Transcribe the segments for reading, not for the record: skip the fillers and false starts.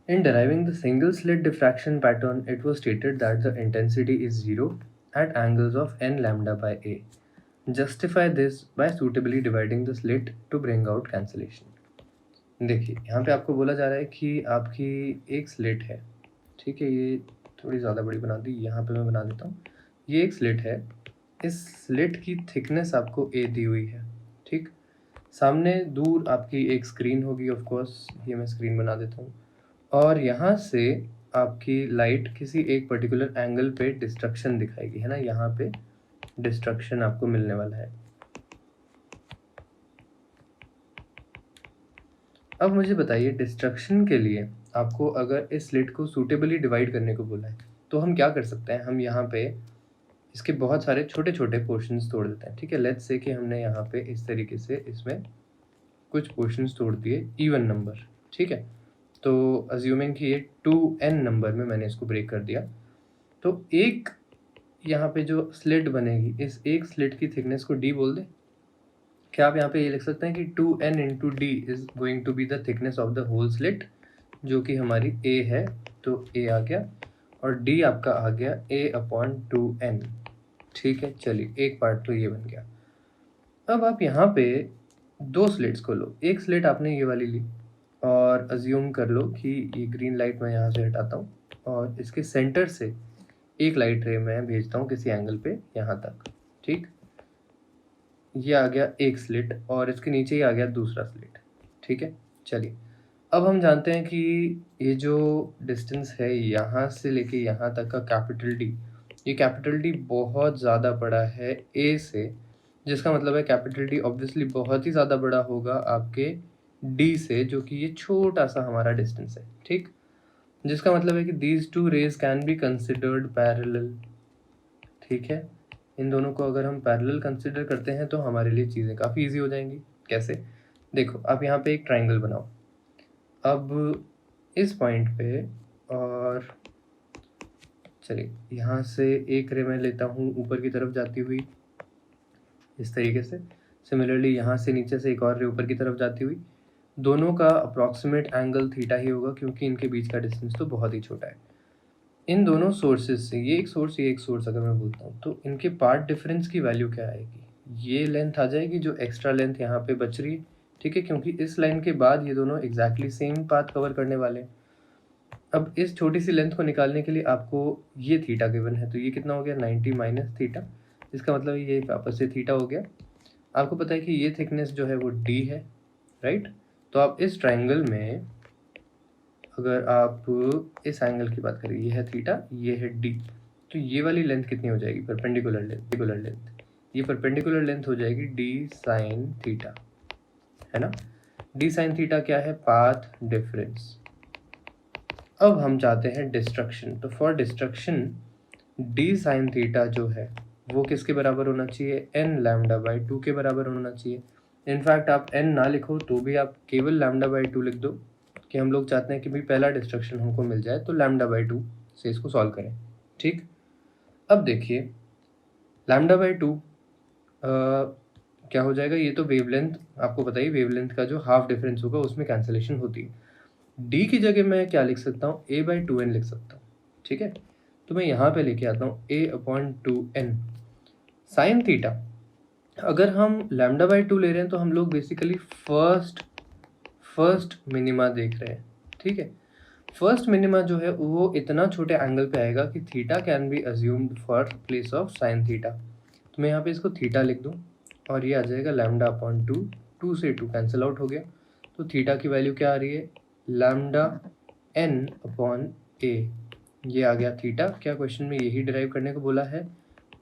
In deriving the single slit diffraction pattern, it was stated that the intensity is zero at angles of n lambda by a. Justify this by suitably dividing the slit to bring out cancellation. देखिए यहाँ पे आपको बोला जा रहा है कि आपकी एक स्लिट है, ठीक है, ये थोड़ी ज़्यादा बड़ी बना दी, यहाँ पे मैं बना देता हूँ। ये एक स्लिट है, इस स्लिट की थिकनेस आपको ए दी हुई है, ठीक। सामने दूर आपकी एक स्क्रीन होगी, ऑफ कोर्स ये मैं स्क्रीन बना देता हूँ, और यहाँ से आपकी लाइट किसी एक पर्टिकुलर एंगल पे डिस्ट्रक्शन दिखाएगी, है ना, यहाँ पे डिस्ट्रक्शन आपको मिलने वाला है। अब मुझे बताइए, डिस्ट्रक्शन के लिए आपको अगर इस स्लिट को सूटेबली डिवाइड करने को बोला है तो हम क्या कर सकते हैं, हम यहाँ पे इसके बहुत सारे छोटे छोटे पोर्शंस तोड़ देते हैं, ठीक है। लेट्स से कि हमने यहाँ पे इस तरीके से इसमें कुछ पोर्शंस तोड़ दिए इवन नंबर, ठीक है। तो अज्यूमिंग कि ये 2n नंबर में मैंने इसको ब्रेक कर दिया, तो एक यहाँ पे जो स्लिट बनेगी, इस एक स्लिट की थिकनेस को d बोल दे। क्या आप यहाँ पे ये लिख सकते हैं कि 2n into D is going to be the thickness of the whole slit, जो कि हमारी a है, तो a आ गया, और d आपका आ गया a/2n, ठीक है। चलिए, एक पार्ट तो ये बन गया। अब आप यहाँ पे दो स्लिट्स को लो, एक स्लिट आपने ये वाली ली और अज्यूम कर लो कि ये ग्रीन लाइट मैं यहाँ से हटाता हूँ और इसके सेंटर से एक लाइट रे मैं भेजता हूँ किसी एंगल पे यहाँ तक, ठीक। ये आ गया एक स्लिट और इसके नीचे ही आ गया दूसरा स्लिट, ठीक है। चलिए, अब हम जानते हैं कि ये जो डिस्टेंस है यहाँ से लेके यहाँ तक का कैपिटल डी, ये कैपिटल डी बहुत ज़्यादा बड़ा है ए से, जिसका मतलब है कैपिटल डी ऑब्वियसली बहुत ही ज़्यादा बड़ा होगा आपके डी से, जो कि ये छोटा सा हमारा डिस्टेंस है, ठीक। जिसका मतलब है कि these two raise can be considered parallel, ठीक है। इन दोनों को अगर हम पैरेलल कंसिडर करते हैं तो हमारे लिए चीज़ें काफ़ी इजी हो जाएंगी। कैसे? देखो, आप यहाँ पे एक ट्राइंगल बनाओ, अब इस पॉइंट पे, और चलिए यहाँ से एक रे मैं लेता हूँ ऊपर की तरफ जाती हुई इस तरीके से। सिमिलरली यहाँ से नीचे से एक और रे ऊपर की तरफ जाती हुई। दोनों का अप्रॉक्सीमेट एंगल थीटा ही होगा क्योंकि इनके बीच का डिस्टेंस तो बहुत ही छोटा है। इन दोनों सोर्सेज से, ये एक सोर्स ये एक सोर्स अगर मैं बोलता हूँ, तो इनके पार्ट डिफरेंस की वैल्यू क्या आएगी? ये लेंथ आ जाएगी जो एक्स्ट्रा लेंथ यहाँ पे बच रही है, ठीक है, क्योंकि इस लाइन के बाद ये दोनों एग्जैक्टली सेम पाथ कवर करने वाले हैं। अब इस छोटी सी लेंथ को निकालने के लिए आपको ये थीटा गिवन है, तो ये कितना हो गया 90 माइनस थीटा, इसका मतलब ये वापस से थीटा हो गया। आपको पता है कि ये थिकनेस जो है वो डी है, राइट। तो आप इस ट्राइंगल में अगर आप इस एंगल की बात करें, ये है थीटा, ये है डी, तो ये वाली लेंथ कितनी हो जाएगी? परपेंडिकुलर लेंथ, ये परपेंडिकुलर लेंथ हो जाएगी डी साइन थीटा, है ना। डी साइन थीटा क्या है? Path difference. अब हम चाहते हैं डिस्ट्रक्शन, तो for destruction D sine theta जो है वो किसके बराबर होना चाहिए? एन लैम्डा बाई 2 के बराबर होना चाहिए। इनफैक्ट आप एन ना लिखो तो भी आप केवल लैम्डा बाई 2 लिख दो कि हम लोग चाहते हैं कि भाई पहला डिस्ट्रक्शन हमको मिल जाए, तो लैम्डा बाई 2 से इसको सॉल्व करें, ठीक। अब देखिए, लैम्डा बाई 2 क्या हो जाएगा? ये तो वेवलेंथ, आपको पता ही वेवलेंथ का जो हाफ डिफरेंस होगा उसमें कैंसिलेशन होती है। डी की जगह मैं क्या लिख सकता हूँ? ए बाई 2n लिख सकता हूँ, ठीक है। तो मैं यहाँ पे लेके आता हूँ a/2n साइन थीटा। अगर हम लैम्डा बाई 2 ले रहे हैं तो हम लोग बेसिकली फर्स्ट मिनिमा देख रहे हैं, ठीक है। फर्स्ट मिनिमा जो है वो इतना छोटे एंगल पे आएगा कि theta can be assumed for place of sine theta. तो मैं यहाँ पे इसको थीटा लिख दूँ और ये आ जाएगा लैम्डा अपॉन 2, 2 से 2 कैंसिल आउट हो गया, तो थीटा की वैल्यू क्या आ रही है? लैम्डा n अपॉन a, ये आ गया थीटा। क्या क्वेश्चन में यही डिराइव करने को बोला है?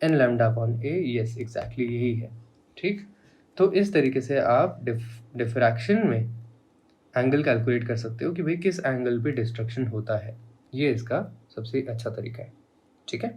n lambda upon a, yes exactly यही है, ठीक। तो इस तरीके से आप डिफ्रैक्शन में एंगल कैलकुलेट कर सकते हो कि भाई किस एंगल पे डिस्ट्रक्शन होता है, ये इसका सबसे अच्छा तरीका है, ठीक है।